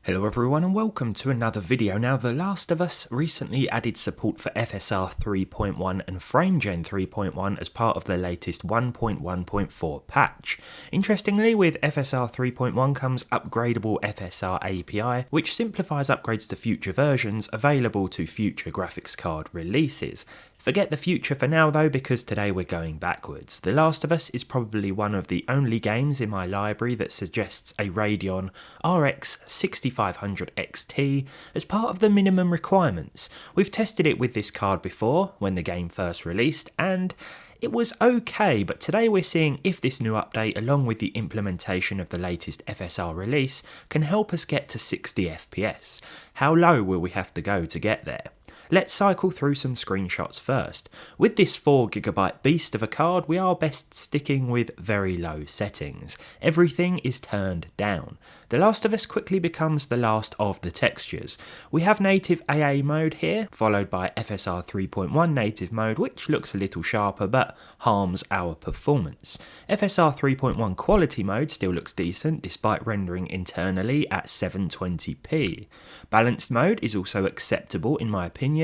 Hello everyone and welcome to another video. Now, The Last of Us recently added support for FSR 3.1 and FrameGen 3.1 as part of the latest 1.1.4 patch. Interestingly, with FSR 3.1 comes upgradable FSR API, which simplifies upgrades to future versions available to future graphics card releases. Forget the future for now though, because today we're going backwards. The Last of Us is probably one of the only games in my library that suggests a Radeon RX 6500 XT as part of the minimum requirements. We've tested it with this card before, when the game first released, and it was okay, but today we're seeing if this new update, along with the implementation of the latest FSR release, can help us get to 60 FPS. How low will we have to go to get there? Let's cycle through some screenshots first. With this 4GB beast of a card, we are best sticking with very low settings. Everything is turned down. The Last of Us quickly becomes the last of the textures. We have native AA mode here, followed by FSR 3.1 native mode, which looks a little sharper but harms our performance. FSR 3.1 quality mode still looks decent despite rendering internally at 720p. Balanced mode is also acceptable in my opinion.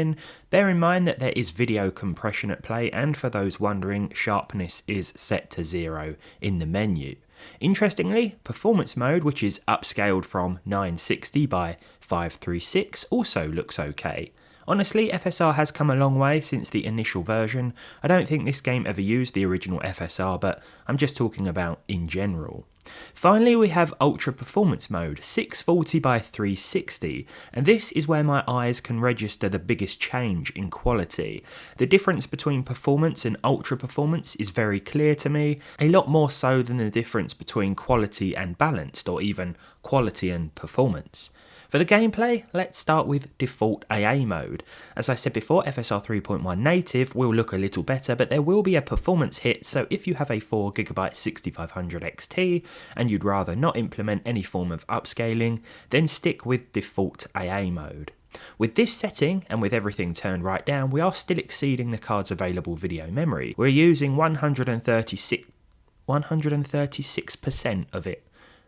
Bear in mind that there is video compression at play, and for those wondering, sharpness is set to 0 in the menu. Interestingly, performance mode, which is upscaled from 960 by 536, also looks okay. Honestly, FSR has come a long way since the initial version. I don't think this game ever used the original FSR, but I'm just talking about in general. Finally, we have Ultra Performance Mode, 640 by 360, and this is where my eyes can register the biggest change in quality. The difference between performance and ultra performance is very clear to me, a lot more so than the difference between quality and balanced, or even quality and performance. For the gameplay, let's start with default AA mode. As I said before, FSR 3.1 native will look a little better, but there will be a performance hit, so if you have a 4GB 6500 XT and you'd rather not implement any form of upscaling, then stick with default AA mode. With this setting, and with everything turned right down, we are still exceeding the card's available video memory. We're using 136% of it.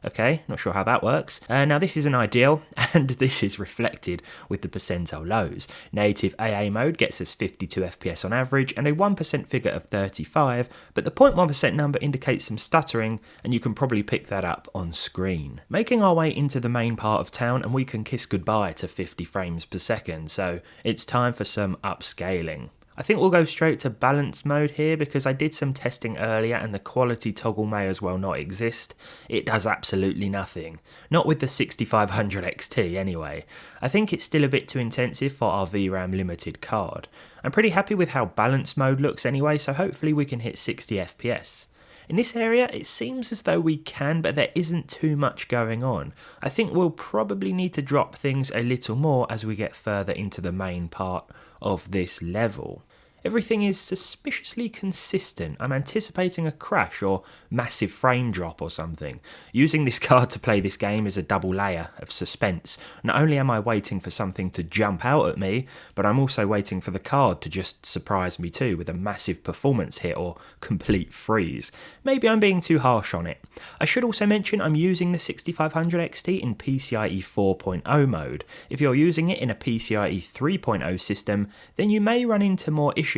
Okay, not sure how that works. Now this isn't ideal, and this is reflected with the percentile lows. Native AA mode gets us 52 FPS on average and a 1% figure of 35, but the 0.1% number indicates some stuttering, and you can probably pick that up on screen. Making our way into the main part of town, and we can kiss goodbye to 50 frames per second, so it's time for some upscaling. I think we'll go straight to balance mode here because I did some testing earlier and the quality toggle may as well not exist. It does absolutely nothing. Not with the 6500 XT anyway. I think it's still a bit too intensive for our VRAM limited card. I'm pretty happy with how balance mode looks anyway, so hopefully we can hit 60 FPS. In this area, it seems as though we can, but there isn't too much going on. I think we'll probably need to drop things a little more as we get further into the main part of this level. Everything is suspiciously consistent. I'm anticipating a crash or massive frame drop or something. Using this card to play this game is a double layer of suspense. Not only am I waiting for something to jump out at me, but I'm also waiting for the card to just surprise me too with a massive performance hit or complete freeze. Maybe I'm being too harsh on it. I should also mention I'm using the 6500 XT in PCIe 4.0 mode. If you're using it in a PCIe 3.0 system, then you may run into more issues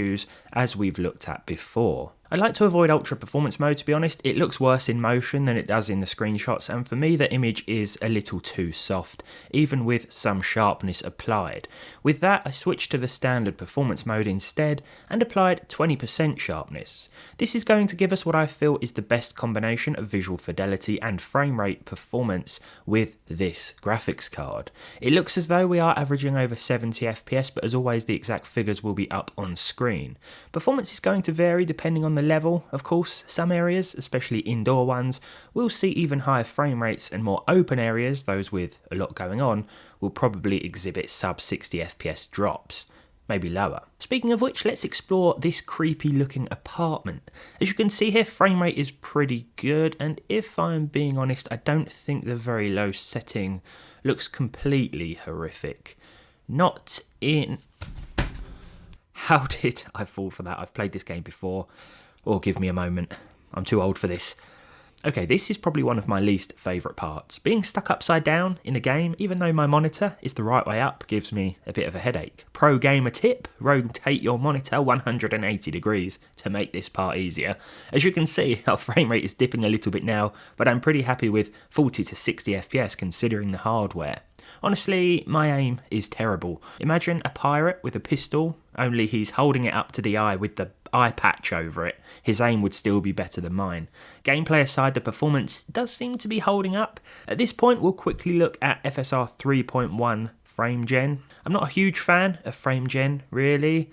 as we've looked at before. I like to avoid ultra performance mode, to be honest. It looks worse in motion than it does in the screenshots, and for me the image is a little too soft, even with some sharpness applied. With that, I switched to the standard performance mode instead and applied 20% sharpness. This is going to give us what I feel is the best combination of visual fidelity and frame rate performance with this graphics card. It looks as though we are averaging over 70 FPS, but as always the exact figures will be up on screen. Performance is going to vary depending on the level, of course. Some areas, especially indoor ones, will see even higher frame rates, and more open areas, those with a lot going on, will probably exhibit sub 60 FPS drops. Maybe lower. Speaking of which, let's explore this creepy looking apartment. As you can see here, frame rate is pretty good, and if I'm being honest, I don't think the very low setting looks completely horrific. Not in... How did I fall for that? I've played this game before. Or give me a moment. I'm too old for this. Okay, this is probably one of my least favourite parts. Being stuck upside down in a game, even though my monitor is the right way up, gives me a bit of a headache. Pro gamer tip, rotate your monitor 180 degrees to make this part easier. As you can see, our frame rate is dipping a little bit now, but I'm pretty happy with 40 to 60 FPS considering the hardware. Honestly, my aim is terrible. Imagine a pirate with a pistol, only he's holding it up to the eye with the eye patch over it. His aim would still be better than mine. Gameplay aside, the performance does seem to be holding up. At this point, we'll quickly look at FSR 3.1 frame gen. I'm not a huge fan of frame gen, really.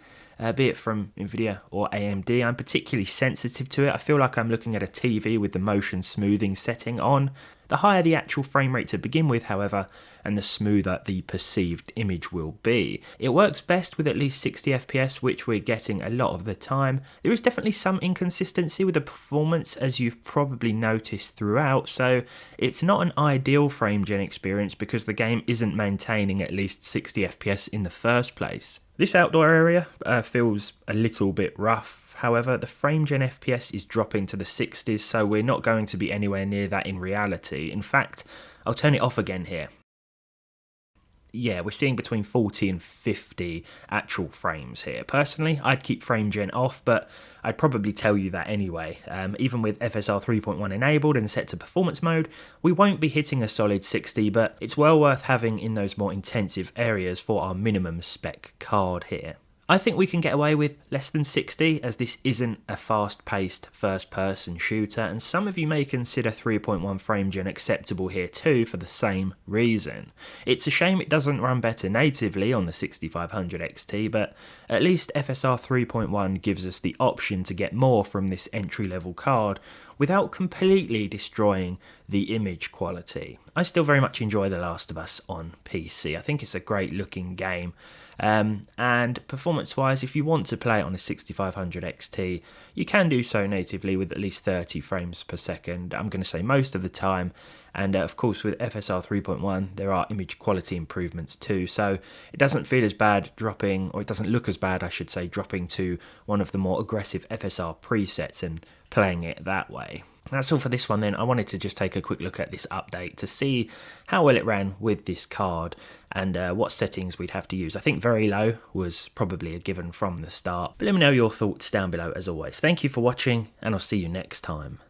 Be it from Nvidia or AMD, I'm particularly sensitive to it. I feel like I'm looking at a TV with the motion smoothing setting on. The higher the actual frame rate to begin with, however, and the smoother the perceived image will be. It works best with at least 60 FPS, which we're getting a lot of the time. There is definitely some inconsistency with the performance, as you've probably noticed throughout, so it's not an ideal frame gen experience because the game isn't maintaining at least 60 FPS in the first place. This outdoor area feels a little bit rough. However, the frame gen FPS is dropping to the 60s, so we're not going to be anywhere near that in reality. In fact, I'll turn it off again here. Yeah, we're seeing between 40 and 50 actual frames here. Personally, I'd keep frame gen off, but I'd probably tell you that anyway. Even with FSR 3.1 enabled and set to performance mode, we won't be hitting a solid 60, but it's well worth having in those more intensive areas for our minimum spec card here. I think we can get away with less than 60, as this isn't a fast-paced first-person shooter, and some of you may consider 3.1 frame gen acceptable here too for the same reason. It's a shame it doesn't run better natively on the 6500 XT, but at least FSR 3.1 gives us the option to get more from this entry-level card without completely destroying the image quality. I still very much enjoy The Last of Us on PC. I think it's a great looking game. And performance-wise, if you want to play it on a 6500 XT, you can do so natively with at least 30 frames per second. I'm going to say most of the time. And of course, with FSR 3.1, there are image quality improvements too. So it doesn't feel as bad dropping, or it doesn't look as bad, I should say, dropping to one of the more aggressive FSR presets and playing it that way. That's all for this one then. I wanted to just take a quick look at this update to see how well it ran with this card and what settings we'd have to use. I think very low was probably a given from the start. But let me know your thoughts down below as always. Thank you for watching, and I'll see you next time.